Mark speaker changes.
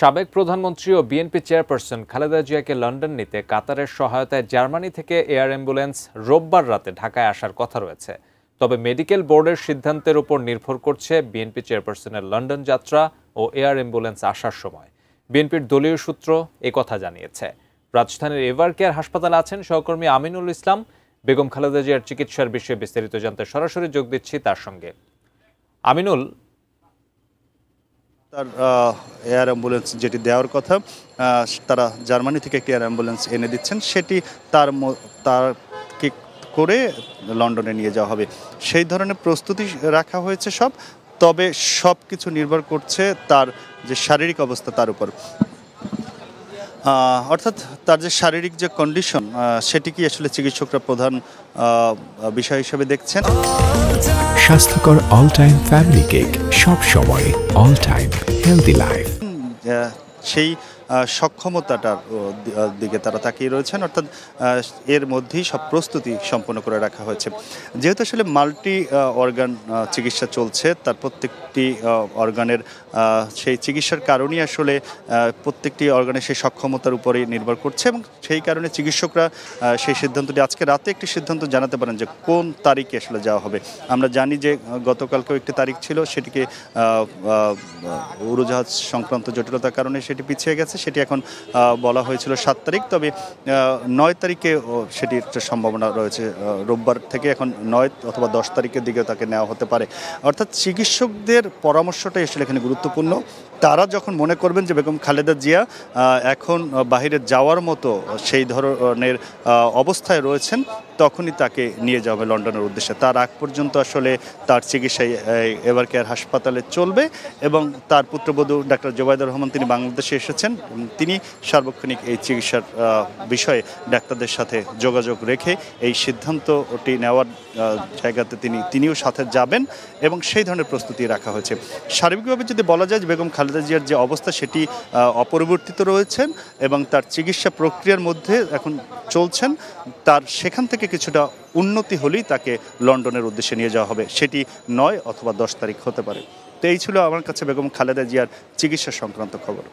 Speaker 1: সাবেক প্রধানমন্ত্রী ও BNP chairperson Khaleda জিয়াকে লন্ডন নিতে কাতারের সহায়তায় জার্মানি থেকে এয়ার অ্যাম্বুলেন্স রোববার রাতে ঢাকায় আসার কথা রয়েছে। তবে মেডিকেল বোর্ডের সিদ্ধান্তের উপর নির্ভর করছে বিএনপি চেয়ারপারসনের লন্ডন যাত্রা ও এয়ার অ্যাম্বুলেন্স আসার সময়। বিএনপির দলীয় সূত্র কথা জানিয়েছে। রাজধানীর এভার কেয়ার হাসপাতালে আছেন সহকর্মী আমিনুল ইসলাম। বেগম খালেদা জিয়ার চিকিৎসার বিষয়ে বিস্তারিত জানতে সরাসরি যোগ দিচ্ছি তার সঙ্গে। আমিনুল,
Speaker 2: তার এয়ার অ্যাম্বুলেন্স যেটি দেওয়ার কথা, তারা জার্মানি থেকে একটি এয়ার অ্যাম্বুলেন্স এনে দিচ্ছেন, সেটি তারকে করে লন্ডনে নিয়ে যাওয়া হবে। সেই ধরনের প্রস্তুতি রাখা হয়েছে সব। তবে সব কিছু নির্ভর করছে তার যে শারীরিক অবস্থা তার উপর, অর্থাৎ তার যে শারীরিক যে কন্ডিশন, সেটি কি আসলে চিকিৎসকরা প্রধান বিষয় হিসেবে দেখছেন।
Speaker 3: স্বাস্থ্যকর অল টাইম ফ্যামিলি কেক, সব সময় অল টাইম হেলদি লাইফ,
Speaker 2: সেই সক্ষমতাটার দিকে তারা তাকিয়ে রয়েছেন। অর্থাৎ এর মধ্যেই সব প্রস্তুতি সম্পন্ন করে রাখা হয়েছে। যেহেতু আসলে মাল্টি অর্গান চিকিৎসা চলছে, তার প্রত্যেকটি অর্গানের সেই চিকিৎসার কারণেই আসলে প্রত্যেকটি অর্গানের সেই সক্ষমতার উপরেই নির্ভর করছে, এবং সেই কারণে চিকিৎসকরা সেই সিদ্ধান্তটি আজকে রাতে একটি সিদ্ধান্ত জানাতে পারেন যে কোন তারিখে আসলে যাওয়া হবে। আমরা জানি যে গতকালকেও একটি তারিখ ছিল, সেটিকে উড়োজাহাজ সংক্রান্ত জটিলতার কারণে সেটি পিছিয়ে গেছে। সেটি এখন বলা হয়েছিল 7 তারিখ, তবে 9 তারিখে সেটির সম্ভাবনা রয়েছে। রোববার থেকে এখন 9 অথবা 10 তারিখের দিকে তাকে নেওয়া হতে পারে। অর্থাৎ চিকিৎসকদের পরামর্শটাই আসলে এখানে গুরুত্বপূর্ণ। তারা যখন মনে করবেন যে বেগম খালেদা জিয়া এখন বাহিরে যাওয়ার মতো সেই ধরনের অবস্থায় রয়েছেন, তখনই তাকে নিয়ে যাবে লন্ডনের উদ্দেশ্যে। তার আগ পর্যন্ত আসলে তার চিকিৎসায় এভার কেয়ার হাসপাতালে চলবে, এবং তার পুত্রবধূ ডাক্তার জোবাইদুর রহমান তিনি বাংলাদেশে এসেছেন। তিনি সার্বক্ষণিক এই চিকিৎসার বিষয়ে ডাক্তারদের সাথে যোগাযোগ রেখে এই সিদ্ধান্তটি নেওয়ার জায়গাতে তিনিও সাথে যাবেন, এবং সেই ধরনের প্রস্তুতি রাখা হয়েছে। সার্বিকভাবে যদি বলা যায় যে বেগম খালেদা জিয়ার যে অবস্থা সেটি অপরিবর্তিত রয়েছেন, এবং তার চিকিৎসা প্রক্রিয়ার মধ্যে এখন চলছেন। তার সেখান থেকে কিছুটা উন্নতি হলেই তাকে লন্ডনের উদ্দেশ্যে নিয়ে যাওয়া হবে, সেটি 9 অথবা 10 তারিখ হতে পারে। তো এই ছিল আমার কাছে বেগম খালেদা জিয়ার চিকিৎসা সংক্রান্ত খবর।